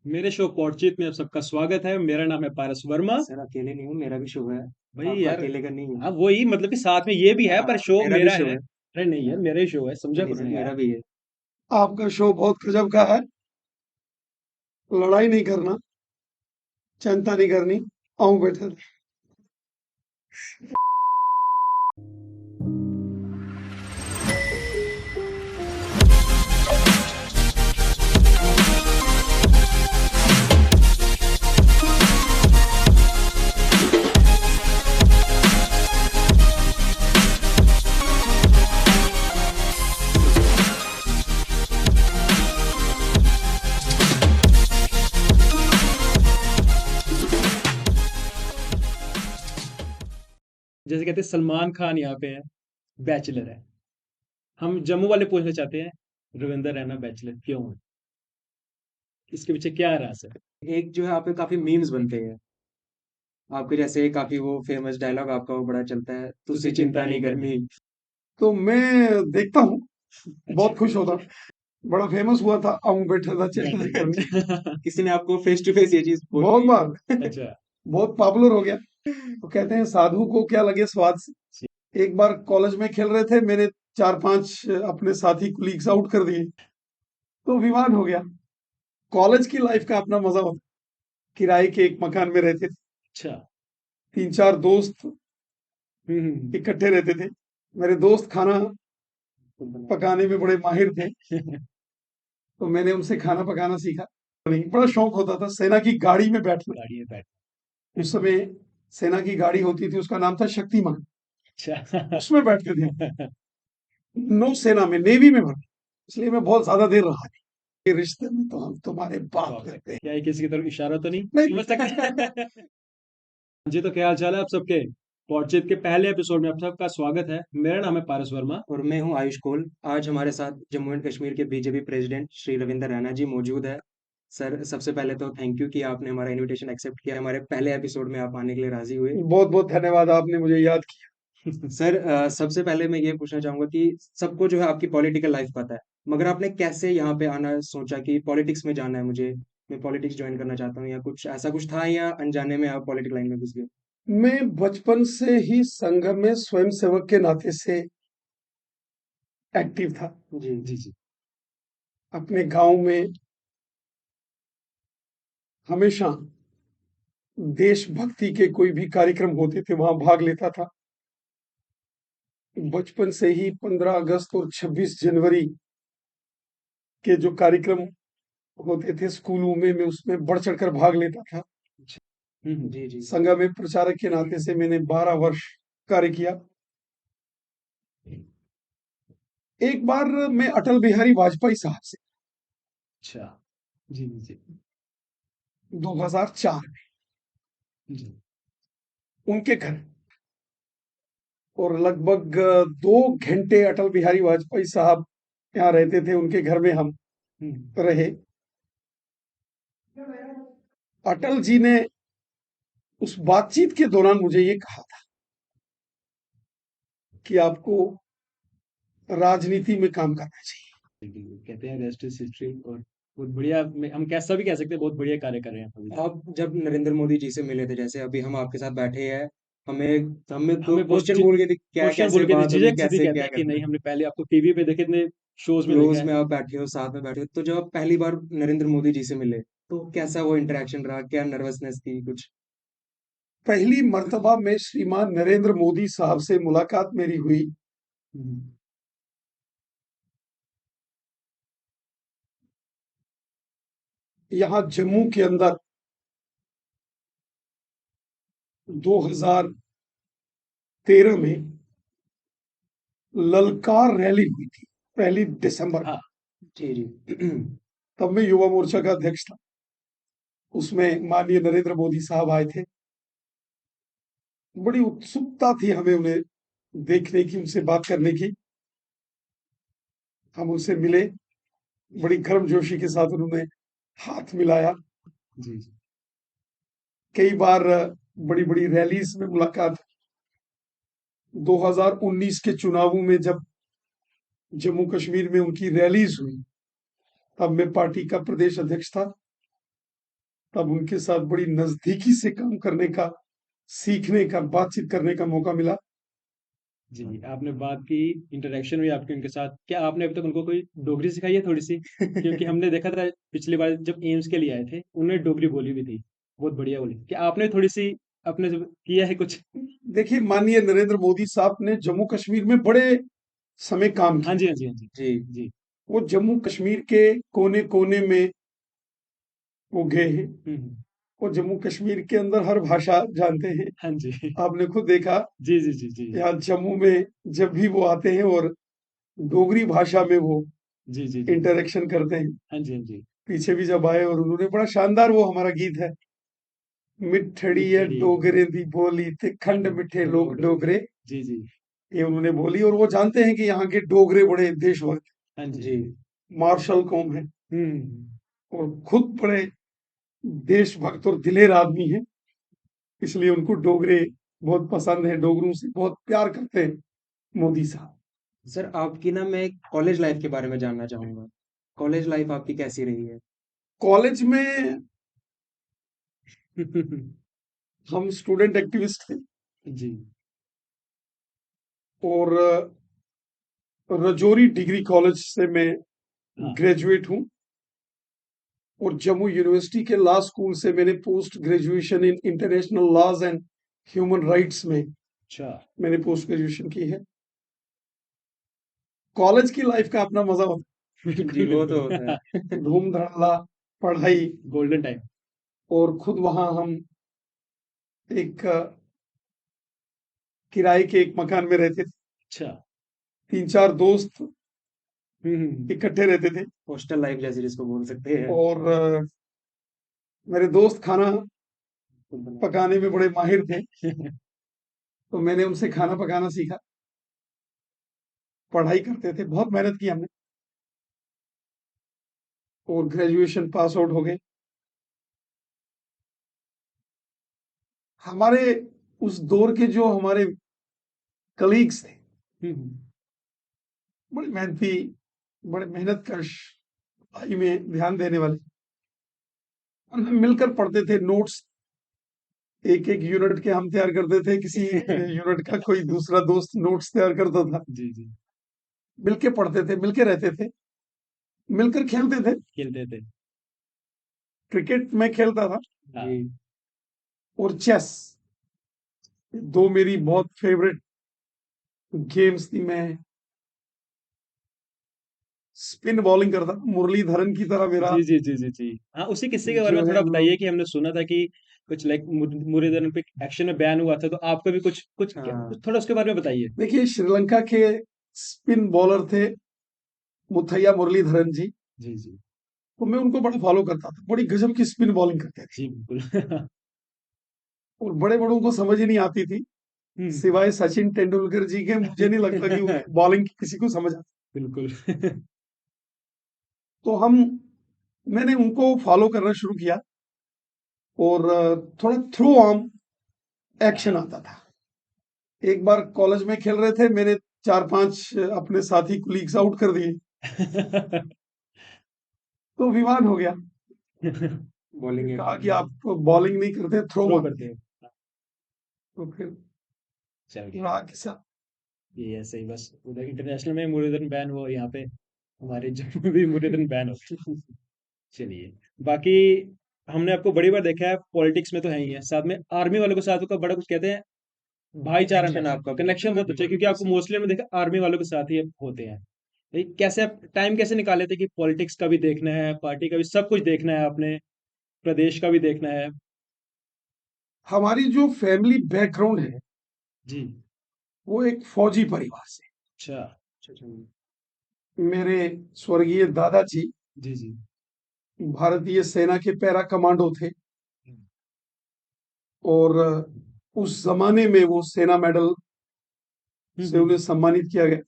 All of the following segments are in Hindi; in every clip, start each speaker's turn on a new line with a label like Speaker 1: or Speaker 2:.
Speaker 1: मेरे शो पॉडचीत में आप सबका स्वागत है। मेरा नाम है पारस वर्मा।
Speaker 2: सर अकेले नहीं हूँ, मेरा भी शो है।
Speaker 1: भाई
Speaker 2: आपका
Speaker 1: यार,
Speaker 2: अकेले का नहीं है।
Speaker 1: अब वही मतलब कि साथ में ये भी है, पर
Speaker 2: हाँ,
Speaker 1: शो
Speaker 2: मेरा भी
Speaker 1: मेरा
Speaker 2: शो
Speaker 1: है।
Speaker 2: है।
Speaker 1: अरे नहीं यार,
Speaker 2: हाँ,
Speaker 1: मेरा ही शो है, समझा
Speaker 2: नहीं
Speaker 1: करो
Speaker 2: सर,
Speaker 1: ना यार।
Speaker 2: मेरा भी है।
Speaker 3: आपका शो बहुत गजब का है। लड़ाई नहीं करना, चिंता नहीं करनी। आओ बैठे रहे।
Speaker 1: जैसे कहते हैं सलमान खान यहाँ पे है, बैचलर है। हम जम्मू वाले पूछना चाहते हैं, रविंदर रैना बैचलर क्यों है? इसके पीछे क्या राज है?
Speaker 2: एक जो है आप पे काफी मीम्स बनते हैं। आपके जैसे काफी वो फेमस डायलॉग आपका वो बड़ा चलता है,
Speaker 1: तुझसे
Speaker 2: तुझसे
Speaker 1: चिंता
Speaker 2: चिंता
Speaker 1: नहीं
Speaker 2: नहीं
Speaker 1: करनी।
Speaker 2: करनी।
Speaker 3: तो मैं देखता हूँ,
Speaker 1: अच्छा।
Speaker 3: बहुत खुश होता। बड़ा फेमस हुआ था, आऊं बैठे था, चिंता नहीं करनी।
Speaker 1: अच्छा।
Speaker 2: किसी ने आपको फेस टू फेस ये चीज
Speaker 3: बहुत
Speaker 2: बोली
Speaker 3: बार,
Speaker 2: है?
Speaker 1: अच्छा।
Speaker 3: बहुत पॉपुलर हो गया। तो कहते हैं साधु को क्या लगे स्वाद से। एक बार कॉलेज में खेल रहे थे, मैंने चार पांच अपने साथी कुलीग्स आउट कर दिए, तो विवाद हो गया। कॉलेज की लाइफ का अपना मजा होता। किराए के एक मकान में रहते थे,
Speaker 1: अच्छा।
Speaker 3: तीन चार दोस्त
Speaker 1: हम्म।
Speaker 3: इकट्ठे रहते थे। मेरे दोस्त खाना पकाने में बड़े माहिर थे, तो मैंने उनसे खाना पकाना सीखा। नहीं, बड़ा शौक होता था सेना की गाड़ी में बैठना।
Speaker 1: गाड़ी में बैठ।
Speaker 3: उस समय सेना की गाड़ी होती थी, उसका नाम था शक्तिमान।
Speaker 1: अच्छा।
Speaker 3: उसमें बैठते थे। नौसेना में, नेवी में भर्ती, इसलिए मैं बहुत ज्यादा देर रहा नहीं। ये रिश्ते में तो हम तुम्हारे बाप
Speaker 1: बाप रे,
Speaker 3: लगते हैं।
Speaker 1: क्या ये किसी की तरफ इशारा तो नहीं
Speaker 3: नहीं,
Speaker 1: समझ सकते? जी, तो क्या हाल चाल है आप सबके? पॉडचेत के पहले एपिसोड में आप सबका स्वागत है। मेरा नाम है पारस वर्मा।
Speaker 2: और मैं हूँ आयुष कोल। आज हमारे साथ जम्मू एंड कश्मीर के बीजेपी प्रेसिडेंट श्री रविंदर रैना जी मौजूद है। सर, सबसे पहले तो थैंक यू कि आपने हमारा इनविटेशन एक्सेप्ट किया, हमारे पहले एपिसोड में आप आने के लिए राजी हुए।
Speaker 3: बहुत बहुत धन्यवाद, आपने मुझे याद किया।
Speaker 2: सर, सबसे पहले मैं ये पूछना चाहूंगा कि सबको जो है आपकी पॉलिटिकल लाइफ पता है, मगर आपने कैसे यहाँ पे आना सोचा कि पॉलिटिक्स में जाना है मुझे, मैं पॉलिटिक्स ज्वाइन करना चाहता हूँ, या कुछ ऐसा कुछ था, या अनजाने में आप पॉलिटिकल लाइन में घुस गए?
Speaker 3: मैं बचपन से ही संघ में स्वयंसेवक के नाते से एक्टिव था।
Speaker 2: जी।
Speaker 1: जी जी।
Speaker 3: अपने गांव में हमेशा देशभक्ति के कोई भी कार्यक्रम होते थे, वहां भाग लेता था। बचपन से ही 15 अगस्त और 26 जनवरी के जो कार्यक्रम होते थे स्कूलों में, मैं उसमें बढ़ चढ़कर भाग लेता था।
Speaker 1: अच्छा। हम्म।
Speaker 2: जी जी।
Speaker 3: संघ में प्रचारक के नाते से मैंने 12 वर्ष कार्य किया। एक बार मैं अटल बिहारी वाजपेयी साहब से
Speaker 1: अच्छा। जी जी जी।
Speaker 3: 2004 में
Speaker 1: जी।
Speaker 3: उनके घर, और लगभग 2 घंटे अटल बिहारी वाजपेयी साहब यहाँ रहते थे, उनके घर में हम
Speaker 1: हम्म।
Speaker 3: रहे। अटल जी ने उस बातचीत के दौरान मुझे ये कहा था कि आपको राजनीति में काम करना चाहिए।
Speaker 1: बिल्कुल, कहते हैं रेस्ट इज हिस्ट्री। और बहुत बढ़िया, हम कैसा भी कह सकते हैं, बहुत बढ़िया कार्य कर रहे हैं अभी।
Speaker 2: आप जब नरेंद्र मोदी जी से मिले थे, जैसे अभी हम आपके साथ बैठे हैं, हमें तो
Speaker 1: हमें बहुत
Speaker 2: क्वेश्चन बोल गए थे क्या
Speaker 1: क्वेश्चन
Speaker 2: कैसे
Speaker 1: बोल के
Speaker 2: बात होगी,
Speaker 1: झिझक सी थी,
Speaker 2: कैसे
Speaker 1: कहते
Speaker 2: क्या
Speaker 1: हैं कि
Speaker 2: करना
Speaker 1: नहीं,
Speaker 2: है।
Speaker 1: हमने पहले आपको टीवी पे देखे, इतने शोज में देखा
Speaker 2: रोज
Speaker 1: है।
Speaker 2: में आप बैठे हो, साथ में बैठे हो, तो जब आप पहली बार नरेंद्र मोदी जी से मिले, तो कैसा वो इंटरेक्शन रहा, क्या नर्वसनेस थी कुछ?
Speaker 3: पहली मर्तबा में श्रीमान नरेंद्र मोदी साहब से मुलाकात मेरी हुई
Speaker 1: हम्म।
Speaker 3: यहाँ जम्मू के अंदर 2013 में ललकार रैली हुई थी, 1 दिसंबर
Speaker 2: हाँ।
Speaker 3: को।
Speaker 2: जी जी।
Speaker 3: तब मैं युवा मोर्चा का अध्यक्ष था। उसमें माननीय नरेंद्र मोदी साहब आए थे। बड़ी उत्सुकता थी हमें उन्हें देखने की, उनसे बात करने की। हम उनसे मिले, बड़ी गर्मजोशी के साथ उन्होंने हाथ मिलाया।
Speaker 1: जी जी।
Speaker 3: कई बार बड़ी बड़ी रैलीज में मुलाकात। 2019 के चुनावों में जब जम्मू कश्मीर में उनकी रैलीज हुई, तब मैं पार्टी का प्रदेश अध्यक्ष था। तब उनके साथ बड़ी नजदीकी से काम करने का, सीखने का, बातचीत करने का मौका मिला।
Speaker 1: जी, आपने बात की, इंटरेक्शन हुई आपकी उनके साथ। क्या आपने अभी तक उनको कोई डोगरी सिखाई है थोड़ी सी? क्योंकि हमने देखा था पिछली बार जब एम्स के लिए आए थे, उन्होंने डोगरी बोली भी थी, बहुत बढ़िया बोली। क्या आपने थोड़ी सी अपने से किया है कुछ?
Speaker 3: देखिए, माननीय नरेंद्र मोदी साहब ने जम्मू कश्मीर में बड़े समय काम
Speaker 1: हाँ
Speaker 3: किया।
Speaker 1: जी, हाँ जी, हाँ जी।
Speaker 2: जी।
Speaker 1: जी।
Speaker 3: वो जम्मू कश्मीर के कोने कोने में वो गए हैं।
Speaker 1: हम्म।
Speaker 3: वो जम्मू कश्मीर के अंदर हर भाषा जानते हैं।
Speaker 1: हाँ जी।
Speaker 3: आपने खुद देखा,
Speaker 1: जी, जी, जी, जी।
Speaker 3: यहाँ जम्मू में जब भी वो आते हैं और डोगरी भाषा में वो
Speaker 1: जी, जी, जी।
Speaker 3: इंटरेक्शन करते हैं।
Speaker 1: हाँ जी, हाँ जी।
Speaker 3: पीछे भी जब आए और उन्होंने बड़ा शानदार वो हमारा गीत है, मिठड़ी है
Speaker 1: मिठड़ी
Speaker 3: डोगरे दी बोली ते खंड
Speaker 1: खंड
Speaker 3: मिठे लोग
Speaker 1: लोग डोगरे।
Speaker 3: डोगरे।
Speaker 1: जी, जी।
Speaker 3: ये उन्होंने बोली और वो जानते हैं कि यहाँ के डोगरे बड़े देशभक्त,
Speaker 1: हाँ जी।
Speaker 2: जी।
Speaker 3: मार्शल कौम है
Speaker 1: हम्म।
Speaker 3: और खुद बड़े देशभक्त और दिलेर आदमी हैं। इसलिए उनको डोगरे बहुत पसंद है, डोगरों से बहुत प्यार करते हैं मोदी साहब।
Speaker 2: सर आपकी ना मैं कॉलेज लाइफ के बारे में जानना चाहूँगा। कॉलेज लाइफ आपकी कैसी रही है?
Speaker 3: कॉलेज में हम स्टूडेंट एक्टिविस्ट थे
Speaker 1: जी।
Speaker 3: और रजौरी डिग्री कॉलेज से मैं
Speaker 1: हाँ।
Speaker 3: ग्रेजुएट हूँ और जम्मू यूनिवर्सिटी के लॉ स्कूल से मैंने post graduation in international laws and human rights में
Speaker 1: अच्छा।
Speaker 3: मैंने पोस्ट ग्रेजुएशन की है। कॉलेज की लाइफ का अपना मजा होता
Speaker 2: जी,
Speaker 1: बिल्कुल,
Speaker 2: वो तो
Speaker 1: बिल्कुल।
Speaker 2: होता है।
Speaker 3: है, धूम धड़ाला, पढ़ाई,
Speaker 1: गोल्डन टाइम।
Speaker 3: और खुद वहां हम एक किराए के एक मकान में रहते थे।
Speaker 1: अच्छा।
Speaker 3: 3-4 दोस्त
Speaker 1: हम्म।
Speaker 3: इकट्ठे रहते थे
Speaker 2: हॉस्टल लाइफ जैसे जिसको बोल सकते हैं।
Speaker 3: और मेरे दोस्त खाना पकाने में बड़े माहिर थे, तो मैंने उनसे खाना पकाना सीखा। पढ़ाई करते थे, बहुत मेहनत की हमने और ग्रेजुएशन पास आउट हो गए। हमारे उस दौर के जो हमारे कलीग्स थे,
Speaker 1: हम्म।
Speaker 3: बड़े मेहनती, बड़े मेहनत कश, पढ़ाई में ध्यान देने वाले। और हम मिलकर पढ़ते थे नोट्स, एक एक यूनिट के हम तैयार करते थे, किसी यूनिट का कोई दूसरा दोस्त नोट्स तैयार करता था।
Speaker 1: जी, जी।
Speaker 3: मिलके पढ़ते थे, मिलके रहते थे, मिलकर खेलते थे।
Speaker 1: खेलते थे।
Speaker 3: क्रिकेट में खेलता था
Speaker 1: हाँ।
Speaker 2: जी।
Speaker 3: और चेस, दो मेरी बहुत फेवरेट गेम्स थी। मैं स्पिन बॉलिंग करता था, मुरलीधरन की तरह मेरा
Speaker 1: जी, जी, जी, जी, जी। हाँ, उसी किस्से के बारे
Speaker 3: जो
Speaker 1: में
Speaker 3: है
Speaker 1: थोड़ा
Speaker 3: हम
Speaker 1: बताइए
Speaker 3: लोग।
Speaker 1: कि हमने सुना था कि कुछ लाइक मुरलीधरन पे एक्शन में बैन हुआ था, तो आपका भी कुछ कुछ
Speaker 2: हाँ।
Speaker 1: थोड़ा उसके बारे में बताइए।
Speaker 3: देखिए, श्रीलंका के स्पिन बॉलर थे मुथैया मुरलीधरन जी,
Speaker 1: जी, जी।
Speaker 3: तो मैं उनको बड़ा फॉलो करता था। बड़ी गजब की स्पिन बॉलिंग करते थे
Speaker 1: जी, बिल्कुल।
Speaker 3: और बड़े बड़ों को समझ ही नहीं आती थी,
Speaker 1: हम्म।
Speaker 3: सिवाय सचिन तेंदुलकर जी के। मुझे नहीं लगता कि बॉलिंग किसी को समझ आती।
Speaker 1: बिल्कुल।
Speaker 3: तो मैंने उनको फॉलो करना शुरू किया और थोड़ा थ्रो आर्म एक्शन
Speaker 1: हाँ।
Speaker 3: आता था। एक बार कॉलेज में खेल रहे थे, मैंने 4-5 अपने साथी कुलीग्स आउट कर दिए, तो विवाद हो गया।
Speaker 2: बॉलिंग
Speaker 3: कहा
Speaker 2: एक्शन
Speaker 3: कि आप बॉलिंग नहीं करते, थ्रो
Speaker 1: थ्रो
Speaker 3: मारते
Speaker 1: करते
Speaker 3: हैं।
Speaker 1: हो।
Speaker 3: तो फिर
Speaker 1: चलिए,
Speaker 3: राग के साथ
Speaker 1: ये ऐसे ही बस उधर इंटरनेशनल में मुरलीधरन बैन हुआ, यहाँ पे हमारे जम्मू में भी मुरलीधरन बैन हो गया। चलिए, बाकी हमने आपको बड़ी बार देखा है, पॉलिटिक्स में तो है ही है, साथ में आर्मी वालों के साथ का बड़ा कुछ कहते हैं, भाईचारा
Speaker 2: कनेक्शन
Speaker 1: रहता है,
Speaker 2: आपका
Speaker 1: कनेक्शन बहुत अच्छा है, क्योंकि आपको मोस्टली हमने देखा आर्मी वालों के साथ ही होते हैं। ये कैसे आप टाइम कैसे निकाले थे कि पॉलिटिक्स का भी देखना है, पार्टी का भी, सब कुछ देखना है, अपने प्रदेश का भी देखना है?
Speaker 3: हमारी जो फैमिली बैकग्राउंड है,
Speaker 1: जी।
Speaker 3: वो एक फौजी परिवार से।
Speaker 1: अच्छा।
Speaker 2: अच्छा, अच्छा।
Speaker 3: मेरे स्वर्गीय दादाजी
Speaker 1: जी, जी।
Speaker 3: भारतीय सेना के पैरा कमांडो थे और उस जमाने में वो सेना मेडल
Speaker 1: हम्म,
Speaker 3: से उन्हें सम्मानित किया गया।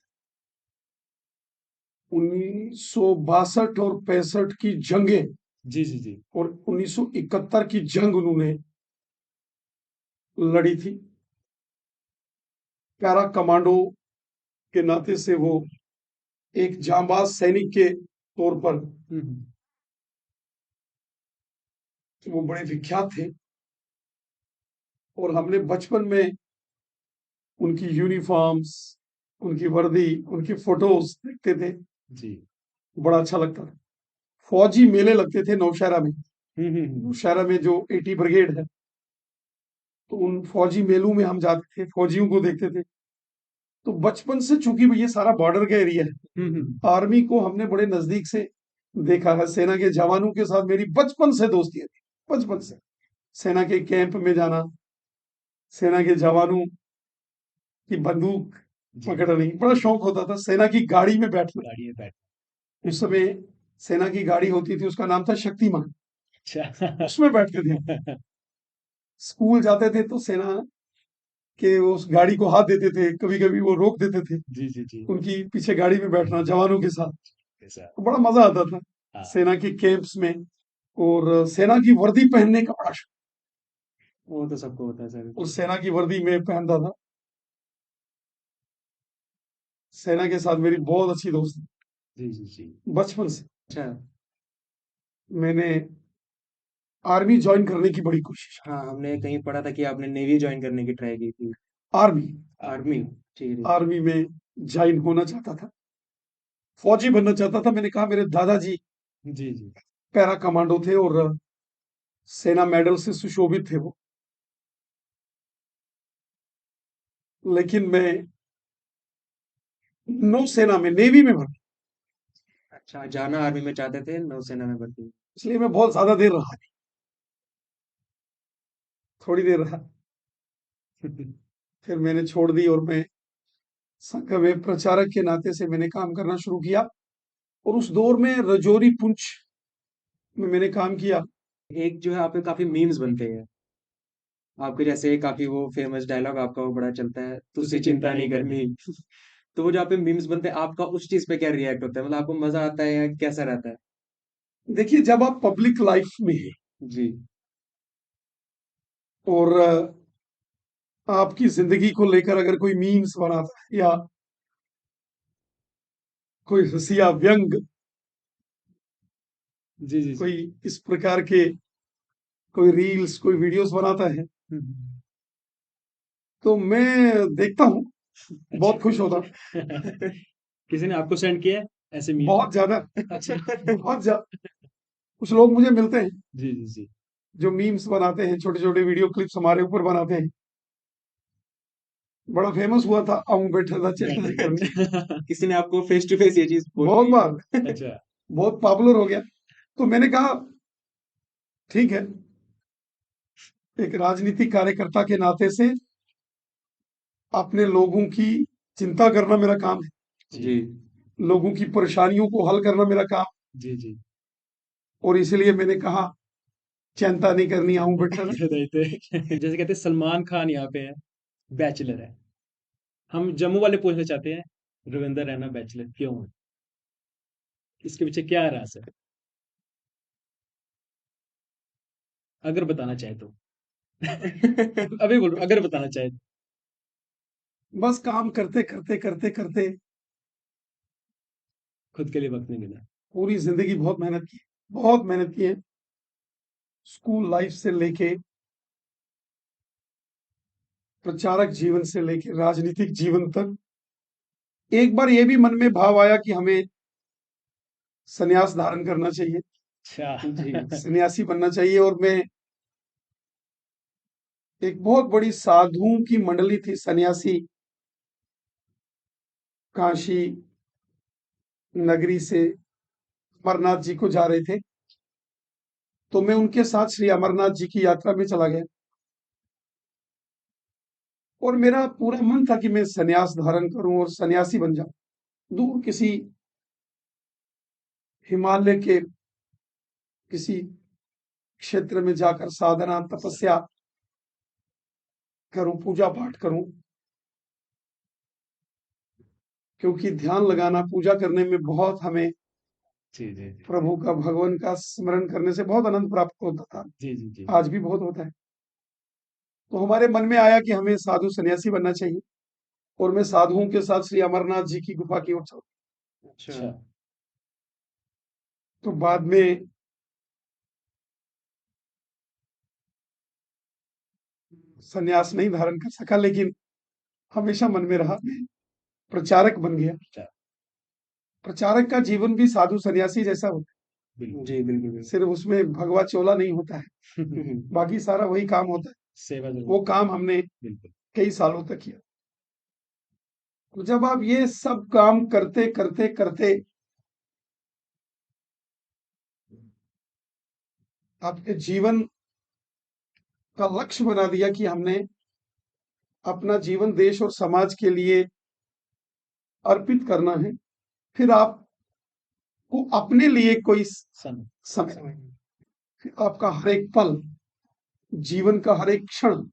Speaker 3: 1962 और 65 की जंगें
Speaker 1: जी, जी, जी।
Speaker 3: और 1971 की जंग उन्होंने लड़ी थी। पैरा कमांडो के नाते से वो एक जांबाज सैनिक के तौर पर
Speaker 1: हम्म।
Speaker 3: वो बड़े विख्यात थे और हमने बचपन में उनकी यूनिफॉर्म्स, उनकी वर्दी, उनकी फोटोज देखते थे,
Speaker 1: जी।
Speaker 3: बड़ा अच्छा लगता था। फौजी मेले लगते थे नौशहरा में।
Speaker 1: हम्म।
Speaker 3: नौशहरा में जो 80 ब्रिगेड है, तो उन फौजी मेलों में हम जाते थे, फौजियों को देखते थे। तो बचपन से, चूंकि ये सारा बॉर्डर का एरिया है,
Speaker 1: हम्म।
Speaker 3: आर्मी को हमने बड़े नजदीक से देखा है। सेना के जवानों के साथ मेरी बचपन से दोस्ती है, बचपन से। सेना के कैंप में जाना, सेना के जवानों की बंदूक
Speaker 1: जी।
Speaker 3: पकड़नी, बड़ा शौक होता था। सेना की गाड़ी में बैठना,
Speaker 1: गाड़ी में बैठ।
Speaker 3: उस समय सेना की गाड़ी होती थी, उसका नाम था शक्तिमान,
Speaker 1: अच्छा।
Speaker 3: उसमें बैठते थे। स्कूल जाते थे तो सेना के उस गाड़ी को हाथ देते थे, कभी कभी वो रोक देते थे,
Speaker 1: जी जी जी।
Speaker 3: उनकी पीछे गाड़ी में बैठना जवानों के साथ,
Speaker 1: ऐसा।
Speaker 3: तो बड़ा मजा आता था
Speaker 1: हाँ।
Speaker 3: सेना के कैंप्स में। और सेना की वर्दी पहनने का बड़ा शौक,
Speaker 2: वो तो सबको होता है सर।
Speaker 3: और सेना की वर्दी में पहनता था। सेना के साथ मेरी बहुत अच्छी दोस्ती
Speaker 1: जी जी जी।
Speaker 3: बचपन से।
Speaker 2: अच्छा।
Speaker 3: मैंने आर्मी ज्वाइन करने की बड़ी कोशिश की।
Speaker 2: हाँ, हमने कहीं पढ़ा था कि आपने नेवी ज्वाइन करने की ट्राई की थी।
Speaker 3: Army
Speaker 2: army. ठीक है।
Speaker 3: आर्मी में ज्वाइन होना चाहता था, फौजी बनना चाहता था। मैंने कहा, मेरे दादाजी
Speaker 1: जी जी।
Speaker 3: पैरा कमांडो थे और सेना मेडल से सुशोभित थे वो, लेकिन मैं नौसेना में, नेवी में भर्ती,
Speaker 2: अच्छा, जाना आर्मी में चाहते थे, नौसेना में भर्ती।
Speaker 3: इसलिए मैं बहुत ज्यादा देर रहा नहीं, थोड़ी देर रहा, फिर मैंने छोड़ दी और मैं संघ में प्रचारक के नाते से मैंने काम करना शुरू किया। और उस दौर में रजौरी पुंछ में मैंने काम किया।
Speaker 2: एक जो है आप पे काफी मीम्स बनते हैं आपके, जैसे काफी वो फेमस डायलॉग आपका वो बड़ा चलता है, तुझसे चिंता नहीं करनी। तो वो जो आप पे मीम्स बनते हैं, आपका उस चीज पे क्या रिएक्ट होता है? मतलब आपको मजा आता है या कैसा रहता है?
Speaker 3: देखिए, जब आप पब्लिक लाइफ में हैं
Speaker 2: जी।
Speaker 3: और आपकी जिंदगी को लेकर अगर कोई मीम्स बनाता है या कोई हंसिया व्यंग,
Speaker 1: जी जी जी।
Speaker 3: कोई इस प्रकार के, कोई रील्स, कोई वीडियोस बनाता है,
Speaker 1: हम्म।
Speaker 3: तो मैं देखता हूँ,
Speaker 1: अच्छा।
Speaker 3: बहुत खुश होता हूँ।
Speaker 1: किसी ने आपको सेंड किया है ऐसे मीम्स?
Speaker 3: बहुत ज्यादा,
Speaker 1: अच्छा।
Speaker 3: बहुत ज्यादा। कुछ लोग मुझे मिलते हैं
Speaker 1: जी जी जी।
Speaker 3: जो मीम्स बनाते हैं, छोटे छोटे वीडियो क्लिप्स हमारे ऊपर बनाते हैं। बड़ा फेमस हुआ था, आऊं बैठा था चिंता नहीं करनी,
Speaker 1: अच्छा।
Speaker 2: किसी ने आपको फेस टू फेस ये चीज
Speaker 3: बहुत
Speaker 2: बोली?
Speaker 3: बार,
Speaker 1: अच्छा।
Speaker 3: बहुत पॉपुलर हो गया। तो मैंने कहा, ठीक है, एक राजनीतिक कार्यकर्ता के नाते से अपने लोगों की चिंता करना मेरा काम है,
Speaker 1: जी
Speaker 2: जी।
Speaker 3: लोगों की परेशानियों को हल करना मेरा काम।
Speaker 1: जी जी।
Speaker 3: और इसलिए मैंने कहा, चिंता नहीं करनी, आऊं बैठा था।
Speaker 1: जैसे कहते हैं सलमान खान यहाँ पे है, बैचलर है। हम जम्मू वाले पूछना चाहते हैं, रविंदर रैना बैचलर क्यों है? इसके पीछे क्या राज है, अगर बताना चाहे तो? अभी बोलो, अगर बताना चाहे तो।
Speaker 3: बस काम करते करते करते करते
Speaker 1: खुद के लिए वक्त नहीं मिला।
Speaker 3: पूरी जिंदगी बहुत मेहनत की, बहुत मेहनत की है, स्कूल लाइफ से लेके, प्रचारक जीवन से लेके, राजनीतिक जीवन तक। एक बार ये भी मन में भाव आया कि हमें संन्यास धारण करना चाहिए,
Speaker 1: अच्छा।
Speaker 2: जी।
Speaker 3: सन्यासी बनना चाहिए। और मैं, एक बहुत बड़ी साधुओं की मंडली थी, सन्यासी, काशी नगरी से अमरनाथ जी को जा रहे थे, तो मैं उनके साथ श्री अमरनाथ जी की यात्रा में चला गया। और मेरा पूरा मन था कि मैं संन्यास धारण करूं और सन्यासी बन जाऊं, दूर किसी हिमालय के किसी क्षेत्र में जाकर साधना तपस्या करूं, पूजा पाठ करूं। क्योंकि ध्यान लगाना, पूजा करने में बहुत हमें
Speaker 1: जी जी जी।
Speaker 3: प्रभु का, भगवान का स्मरण करने से बहुत आनंद प्राप्त होता था,
Speaker 1: जी जी जी।
Speaker 3: आज भी बहुत होता है। तो हमारे मन में आया कि हमें साधु सन्यासी बनना चाहिए, और मैं साधुओं के साथ श्री अमरनाथ जी की गुफा की ओर चला।
Speaker 2: अच्छा।
Speaker 1: अच्छा।
Speaker 3: तो बाद में संन्यास नहीं धारण कर सका, लेकिन हमेशा मन में रहा। मैं प्रचारक बन गया।
Speaker 1: अच्छा,
Speaker 3: प्रचारक का जीवन भी साधु सन्यासी जैसा होता
Speaker 1: बिल्कुल।
Speaker 2: जी, बिल्कुल,
Speaker 3: है,
Speaker 2: बिल्कुल।
Speaker 3: सिर्फ उसमें भगवा चोला नहीं होता है,
Speaker 2: हुँ, हुँ।
Speaker 3: बाकी सारा वही काम होता है।
Speaker 1: सेवा जरूर,
Speaker 3: वो काम हमने
Speaker 1: बिल्कुल।
Speaker 3: कई सालों तक किया। तो जब आप ये सब काम करते करते करते आपके जीवन का लक्ष्य बना दिया कि हमने अपना जीवन देश और समाज के लिए अर्पित करना है, फिर आपको अपने लिए कोई
Speaker 1: सन
Speaker 3: समय,
Speaker 2: समय
Speaker 3: फिर आपका हर एक पल, जीवन का हर एक क्षण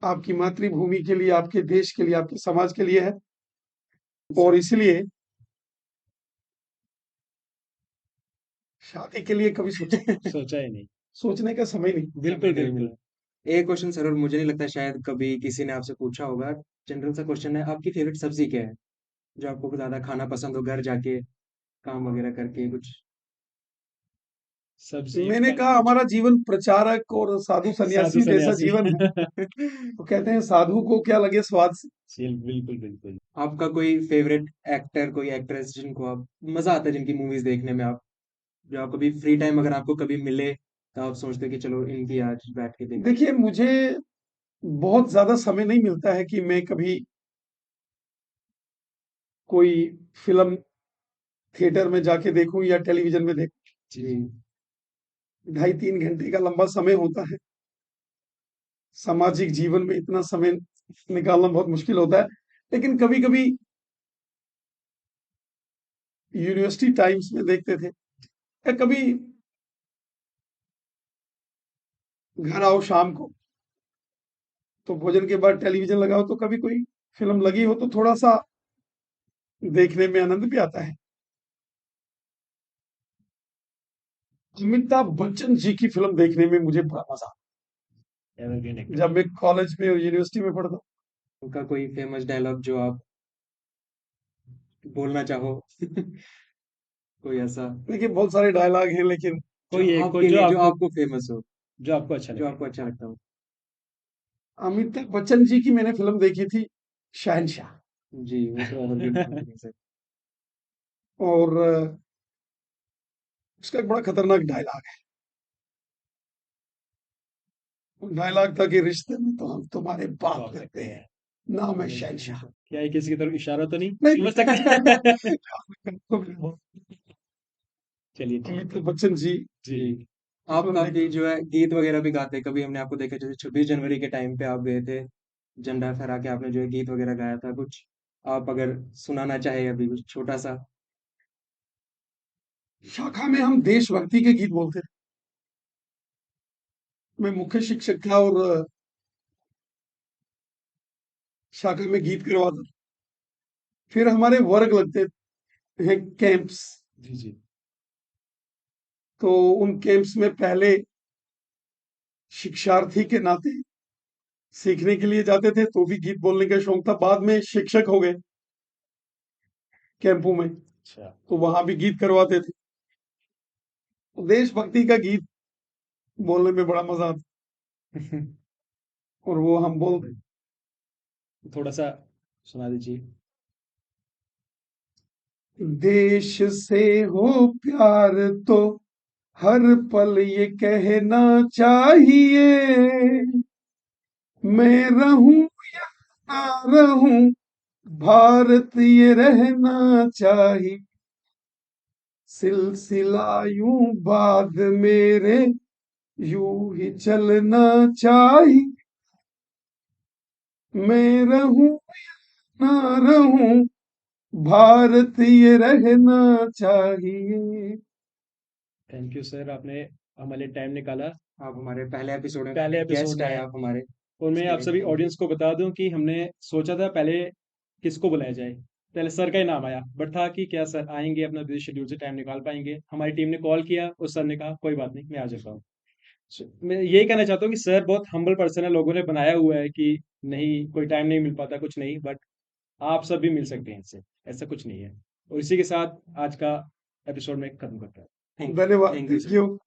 Speaker 3: आपकी मातृभूमि के लिए, आपके देश के लिए, आपके समाज के लिए है। और इसलिए शादी के लिए कभी
Speaker 1: सोचा ही नहीं।
Speaker 3: सोचने का समय नहीं।
Speaker 1: बिल्कुल,
Speaker 2: नहीं
Speaker 1: बिल्कुल।
Speaker 2: मिला। एक क्वेश्चन सर, और मुझे नहीं लगता शायद कभी किसी ने आपसे पूछा होगा, जनरल सा क्वेश्चन है, आपकी फेवरेट सब्जी क्या है? जो आपको ज़्यादा खाना पसंद हो घर जाके, काम वगैरह करके कुछ?
Speaker 1: सब्जी,
Speaker 3: मैंने
Speaker 1: फल,
Speaker 3: कहा हमारा जीवन प्रचारक और साधु
Speaker 1: साधु
Speaker 3: सन्यासी जैसा
Speaker 1: सन्यासी।
Speaker 3: जीवन है। तो कहते हैं साधु को क्या लगे स्वाद से।
Speaker 1: बिल्कुल, बिल्कुल।
Speaker 2: आपका कोई फेवरेट एक्टर, कोई एक्ट्रेस जिनको आप मज़ा आता है जिनकी मूवीज़ देखने में, आप जो आप कभी फ्री टाइम अगर आपको कभी मिले, तो आप सोचते हो कि चलो इनकी आज बैठ के देख।
Speaker 3: देखिए, मुझे बहुत ज्यादा समय नहीं मिलता है कि मैं कभी कोई फिल्म थिएटर में जाके देखूं या टेलीविजन में देखूं।
Speaker 1: जी,
Speaker 2: जी।
Speaker 3: 2.5-3 घंटे का लंबा समय होता है। सामाजिक जीवन में इतना समय निकालना बहुत मुश्किल होता है। लेकिन कभी कभी यूनिवर्सिटी टाइम्स में देखते थे, या कभी घर आओ शाम को तो भोजन के बाद टेलीविजन लगाओ, तो कभी कोई फिल्म लगी हो तो थोड़ा सा देखने में आनंद भी आता है। अमिताभ बच्चन जी की फिल्म देखने में मुझे बड़ा मजा आता
Speaker 1: एवरग्रीन
Speaker 3: है,
Speaker 1: एक्टर।
Speaker 3: जब मैं कॉलेज में और यूनिवर्सिटी में पढ़ता हूँ।
Speaker 2: उनका कोई फेमस डायलॉग जो आप बोलना चाहो? कोई ऐसा
Speaker 3: देखिए, बहुत सारे डायलॉग हैं, लेकिन
Speaker 2: जो
Speaker 1: कोई एक, कोई
Speaker 2: आपके लिए, जो आपको फेमस हो,
Speaker 1: जो आपको अच्छा
Speaker 2: जो
Speaker 1: लगे।
Speaker 2: आपको अच्छा लगता हो?
Speaker 3: अमिताभ बच्चन जी की मैंने फिल्म देखी थी शहनशाह।
Speaker 2: जी, वो तो एवरग्रीन मूवी है सर।
Speaker 3: और उसका एक बड़ा खतरनाक डायलॉग है। वो डायलॉग था कि रिश्ते में तो हम तुम्हारे बाप
Speaker 1: बाप
Speaker 3: लगते
Speaker 1: लगते
Speaker 3: हैं,
Speaker 1: हैं।
Speaker 3: नाम है शहनशाह।
Speaker 1: क्या ये किसी की तरफ इशारा तो नहीं
Speaker 3: नहीं।
Speaker 1: समझ सकते? चलिए ठीक
Speaker 3: अमिताभ
Speaker 1: है।
Speaker 3: बच्चन जी
Speaker 1: जी,
Speaker 2: जी।
Speaker 3: की
Speaker 2: आप
Speaker 3: फिल्म
Speaker 2: काफ़ी
Speaker 3: देखी।
Speaker 2: जो है गीत वगैरह भी गाते हैं, कभी हमने आपको देखा जैसे 26 जनवरी के टाइम पे आप गए थे, झंडा फहरा के आपने जो है गीत वगैरह गाया था कुछ, आप अगर सुनाना चाहें अभी कुछ छोटा-सा?
Speaker 3: शाखा में हम देशभक्ति के गीत बोलते थे। मैं मुख्य शिक्षक था और शाखा में गीत करवाता था। फिर हमारे वर्ग लगते हैं, कैंप्स।
Speaker 1: जी, जी।
Speaker 3: तो उन कैंप्स में पहले शिक्षार्थी के नाते सीखने के लिए जाते थे, तो भी गीत बोलने का शौक था। बाद में शिक्षक हो गए कैंपों में,
Speaker 1: अच्छा।
Speaker 3: तो वहां भी गीत करवाते थे। तो देशभक्ति का गीत बोलने में बड़ा मजा आता, और वो हम बोलते।
Speaker 1: थोड़ा सा सुना दीजिए।
Speaker 3: देश से हो प्यार तो हर पल ये कहना चाहिए, मैं रहूं या ना रहूं, भारत ये रहना चाहिए। सिलसिला यूं बाद मेरे यूं ही चलना चाहिए, मैं रहूं ना रहूं, भारत ये रहना चाहिए।
Speaker 1: थैंक यू सर, आपने हमारे लिए टाइम निकाला
Speaker 2: आप हमारे पहले एपिसोड में
Speaker 1: पहले एपिसोड
Speaker 2: गेस्ट आए
Speaker 1: में।
Speaker 2: आप हमारे,
Speaker 1: और मैं
Speaker 2: उसके
Speaker 1: आप
Speaker 2: लिए
Speaker 1: सभी
Speaker 2: थैंक यू।
Speaker 1: ऑडियंस को बता दूं कि हमने सोचा था पहले किसको बुलाया जाए। पहले सर का ही नाम आया, बट था कि क्या सर आएंगे, अपना बिजी शेड्यूल से टाइम निकाल पाएंगे। हमारी टीम ने कॉल किया और सर ने कहा कोई बात नहीं, मैं आ जाता हूँ। मैं यही कहना चाहता हूँ कि सर बहुत हम्बल पर्सन है, लोगों ने बनाया हुआ है कि नहीं कोई टाइम नहीं मिल पाता, कुछ नहीं, बट आप सब भी मिल सकते हैं इनसे, ऐसा कुछ नहीं है। और इसी के साथ आज का एपिसोड में खत्म करता हूँ।
Speaker 2: थैंक
Speaker 3: धन्यवाद,
Speaker 2: thank you
Speaker 3: thank
Speaker 2: sir.
Speaker 3: You.